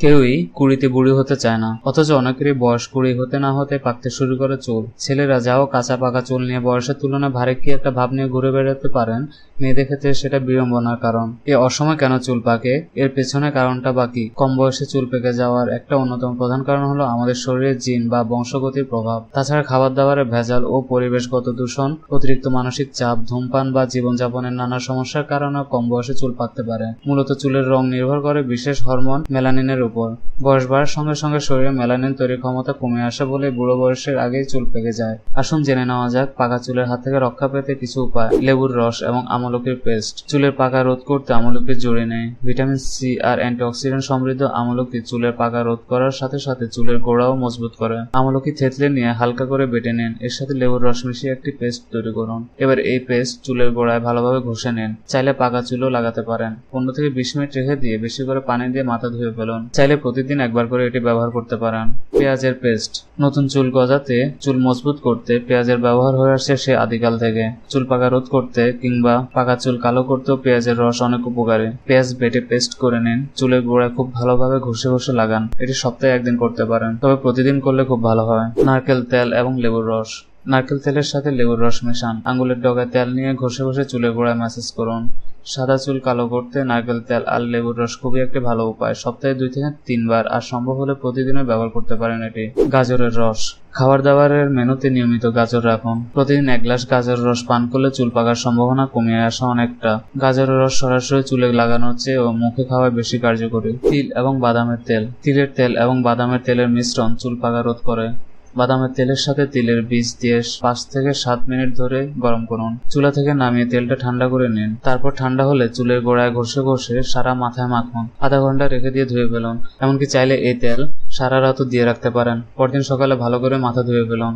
কেউই কুড়িতে বুড়ি হতে চায় না, অথচ অনেকেরই বয়স 20 হতে না হতে পাকতে শুরু করে চুল। ছেলেরা যাও কাঁচা পাকা চুল নিয়ে বয়সের তুলনায় ভারী কি একটা ভাব নিয়ে ঘুরে বেড়াতে পারেন, মেয়েদের ক্ষেত্রে সেটা বিড়ম্বনার কারণ। এ অসময় কেন চুল পাকে, এর পেছনে কারণটা বাকি। কম বয়সে চুল পেকে যাওয়ার একটা অন্যতম প্রধান কারণ হলো আমাদের শরীরের জিন বা বংশগতির প্রভাব। তাছাড়া খাবার দাবারের ভেজাল ও পরিবেশগত দূষণ, অতিরিক্ত মানসিক চাপ, ধূমপান বা জীবনযাপনের নানা সমস্যার কারণে কম বয়সে চুল পাকতে পারে। মূলত চুলের রং নির্ভর করে বিশেষ হরমোন মেলানিনের উপর। বয়স বাড়ার সঙ্গে সঙ্গে শরীরে মেলানিন তৈরির ক্ষমতা কমে আসে বলে বুড়ো বয়সের আগেই চুল পেকে যায়। আসুন জেনে নেওয়া যাক পাকা চুলের হাত থেকে রক্ষা পেতে কিছু উপায়। লেবুর রস এবং আমলকির পেস্ট। চুলের পাকা রোধ করতে আমলকির জড়ি নেই। ভিটামিন সি আর অ্যান্টিঅক্সিডেন্ট সমৃদ্ধ আমলকি চুলের পাকা রোধ করার সাথে সাথে চুলের গোড়াও মজবুত করে। আমলকি থেতলে নিয়ে হালকা করে বেটে নিন, এর সাথে লেবুর রস মিশিয়ে একটি পেস্ট তৈরি করুন। এবার এই পেস্ট চুলের গোড়ায় ভালোভাবে ঘষে নিন। চাইলে পাকা চুলও লাগাতে পারেন। 15 থেকে 20 মিনিট রেখে দিয়ে বেশি করে পানি দিয়ে মাথা ধুয়ে ফেলুন। চাইলে প্রতিদিন একবার করে এটি ব্যবহার করতে পারেন। পেঁয়াজের পেস্ট। নতুন চুল গজাতে, চুল মজবুত করতে পেঁয়াজের ব্যবহার হয়ে আসছে সে আদিকাল থেকে। চুল পাকা রোধ করতে কিংবা পাকা চুল কালো করতেও পেঁয়াজের রস অনেক উপকারী। পেঁয়াজ বেটে পেস্ট করে নিন, চুলের গোড়ায় খুব ভালোভাবে ঘষে ঘষে লাগান। এটি সপ্তাহে একদিন করতে পারেন, তবে প্রতিদিন করলে খুব ভালো হয়। নারকেল তেল এবং লেবুর রস। নারকেল তেলের সাথে লেবুর রস মেশান। আঙুলের ডগায় তেল নিয়ে ঘষে ঘষে চুলের গোড়ায় ম্যাসাজ করুন। সাদা চুল কালো করতে নারকেল তেল আর লেবুর রস খুবই একটি ভালো উপায়। সপ্তাহে 2 থেকে 3 বার, আর সম্ভব হলে প্রতিদিনও ব্যবহার করতে পারেন এটি। গাজরের রস। খাবার দাবারের মেনুতে নিয়মিত গাজর রাখুন। প্রতিদিন 1 গ্লাস গাজর রস পান করলে চুল পাকার সম্ভাবনা কমিয়ে আসে অনেকটা। গাজরের রস সরাসরি চুলে লাগানোর চেয়েও মুখে খাওয়ায় বেশি কার্যকরী। তিল এবং বাদামের তেল। তিলের তেল এবং বাদামের তেলের মিশ্রণ চুল পাকা রোধ করে। বাদামের তেলের সাথে তিলের বীজ দিয়ে 5 থেকে 7 মিনিট ধরে গরম করুন। চুলা থেকে নামিয়ে তেলটা ঠান্ডা করে নিন। তারপর ঠান্ডা হলে চুলের গোড়ায় ঘষে ঘষে সারা মাথায় মাখুন। আধা ঘন্টা রেখে দিয়ে ধুয়ে ফেলুন। এমনকি চাইলে এই তেল সারা রাতও দিয়ে রাখতে পারেন। পরদিন সকালে ভালো করে মাথা ধুয়ে ফেলুন।